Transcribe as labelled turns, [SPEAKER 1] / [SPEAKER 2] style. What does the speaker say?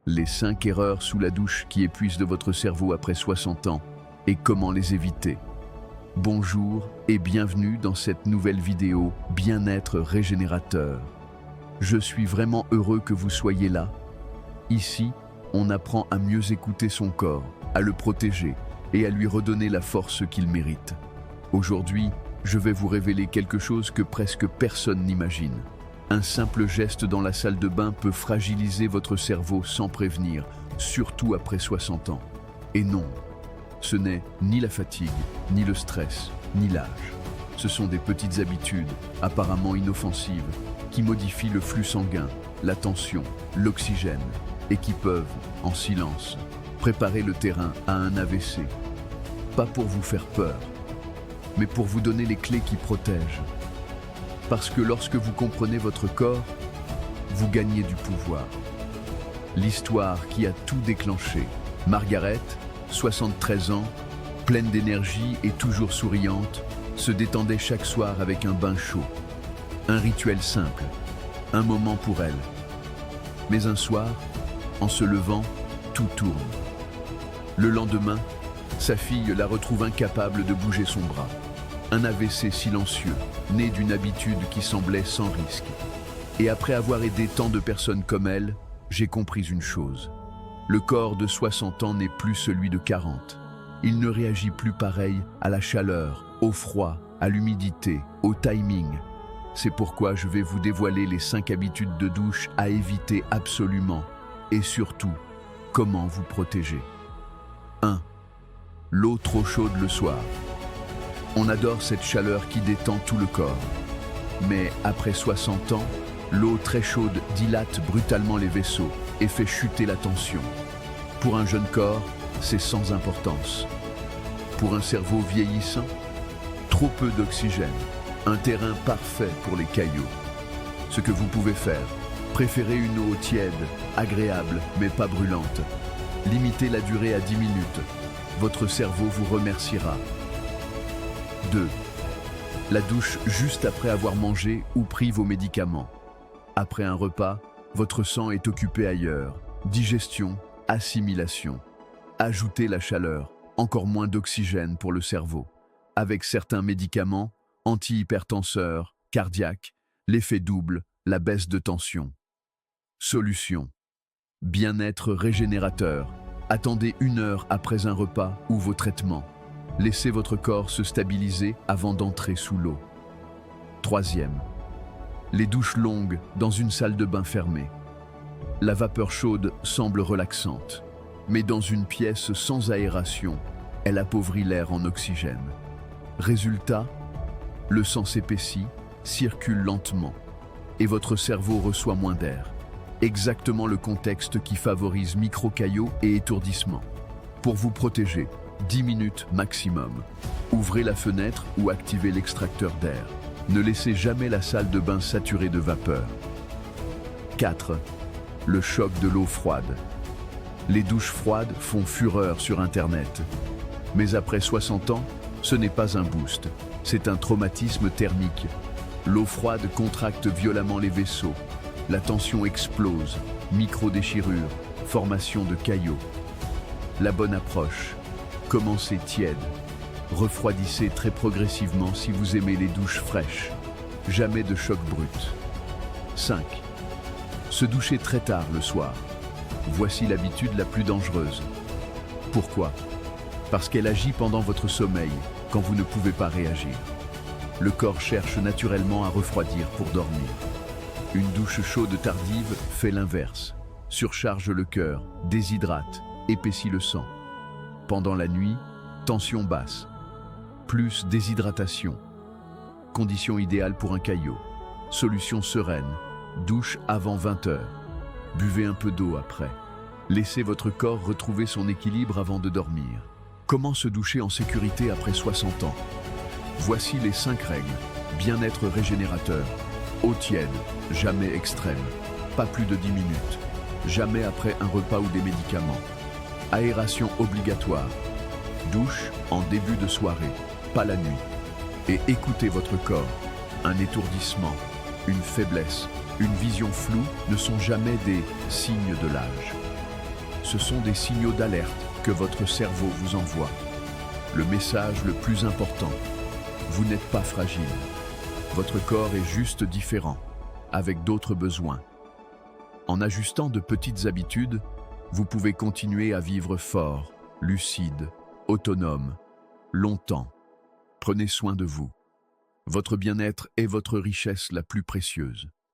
[SPEAKER 1] Les 5 erreurs sous la douche qui épuisent de votre cerveau après 60 ans et comment les éviter. Bonjour et bienvenue dans cette nouvelle vidéo Bien-être régénérateur. Je suis vraiment heureux que vous soyez là. Ici, on apprend à mieux écouter son corps, à le protéger et à lui redonner la force qu'il mérite. Aujourd'hui, je vais vous révéler quelque chose que presque personne n'imagine. Un simple geste dans la salle de bain peut fragiliser votre cerveau sans prévenir, surtout après 60 ans. Et non, ce n'est ni la fatigue, ni le stress, ni l'âge. Ce sont des petites habitudes, apparemment inoffensives, qui modifient le flux sanguin, la tension, l'oxygène, et qui peuvent, en silence, préparer le terrain à un AVC. Pas pour vous faire peur, mais pour vous donner les clés qui protègent. Parce que lorsque vous comprenez votre corps, vous gagnez du pouvoir. L'histoire qui a tout déclenché. Margaret, 73 ans, pleine d'énergie et toujours souriante, se détendait chaque soir avec un bain chaud. Un rituel simple, un moment pour elle. Mais un soir, en se levant, tout tourne. Le lendemain, sa fille la retrouve incapable de bouger son bras. Un AVC silencieux, né d'une habitude qui semblait sans risque. Et après avoir aidé tant de personnes comme elle, j'ai compris une chose. Le corps de 60 ans n'est plus celui de 40. Il ne réagit plus pareil à la chaleur, au froid, à l'humidité, au timing. C'est pourquoi je vais vous dévoiler les 5 habitudes de douche à éviter absolument. Et surtout, comment vous protéger. 1. L'eau trop chaude le soir. On adore cette chaleur qui détend tout le corps. Mais après 60 ans, l'eau très chaude dilate brutalement les vaisseaux et fait chuter la tension. Pour un jeune corps, c'est sans importance. Pour un cerveau vieillissant, trop peu d'oxygène, un terrain parfait pour les caillots. Ce que vous pouvez faire, préférez une eau tiède, agréable mais pas brûlante. Limitez la durée à 10 minutes. Votre cerveau vous remerciera. 2. La douche juste après avoir mangé ou pris vos médicaments. Après un repas, votre sang est occupé ailleurs. Digestion, assimilation. Ajoutez la chaleur, encore moins d'oxygène pour le cerveau. Avec certains médicaments, antihypertenseurs, cardiaques, l'effet double, la baisse de tension. Solution. Bien-être régénérateur. Attendez 1 heure après un repas ou vos traitements. Laissez votre corps se stabiliser avant d'entrer sous l'eau. 3e. Les douches longues dans une salle de bain fermée. La vapeur chaude semble relaxante, mais dans une pièce sans aération, elle appauvrit l'air en oxygène. Résultat, le sang s'épaissit, circule lentement, et votre cerveau reçoit moins d'air. Exactement le contexte qui favorise micro-caillots et étourdissement. Pour vous protéger, 10 minutes maximum. Ouvrez la fenêtre ou activez l'extracteur d'air. Ne laissez jamais la salle de bain saturée de vapeur. 4. Le choc de l'eau froide. Les douches froides font fureur sur Internet. Mais après 60 ans, ce n'est pas un boost, c'est un traumatisme thermique. L'eau froide contracte violemment les vaisseaux. La tension explose, micro-déchirure, formation de caillots. La bonne approche. Commencez tiède. Refroidissez très progressivement si vous aimez les douches fraîches. Jamais de choc brut. 5. Se doucher très tard le soir. Voici l'habitude la plus dangereuse. Pourquoi? Parce qu'elle agit pendant votre sommeil, quand vous ne pouvez pas réagir. Le corps cherche naturellement à refroidir pour dormir. Une douche chaude tardive fait l'inverse. Surcharge le cœur, déshydrate, épaissit le sang. Pendant la nuit, tension basse, plus déshydratation. Condition idéale pour un caillot. Solution sereine, douche avant 20 heures. Buvez un peu d'eau après. Laissez votre corps retrouver son équilibre avant de dormir. Comment se doucher en sécurité après 60 ans? Voici les 5 règles. Bien-être régénérateur. Eau tiède, jamais extrême. Pas plus de 10 minutes. Jamais après un repas ou des médicaments. Aération obligatoire. Douche en début de soirée, pas la nuit. Et écoutez votre corps. Un étourdissement, une faiblesse, une vision floue ne sont jamais des signes de l'âge. Ce sont des signaux d'alerte que votre cerveau vous envoie. Le message le plus important: vous n'êtes pas fragile. Votre corps est juste différent, avec d'autres besoins. En ajustant de petites habitudes, vous pouvez continuer à vivre fort, lucide, autonome, longtemps. Prenez soin de vous. Votre bien-être est votre richesse la plus précieuse.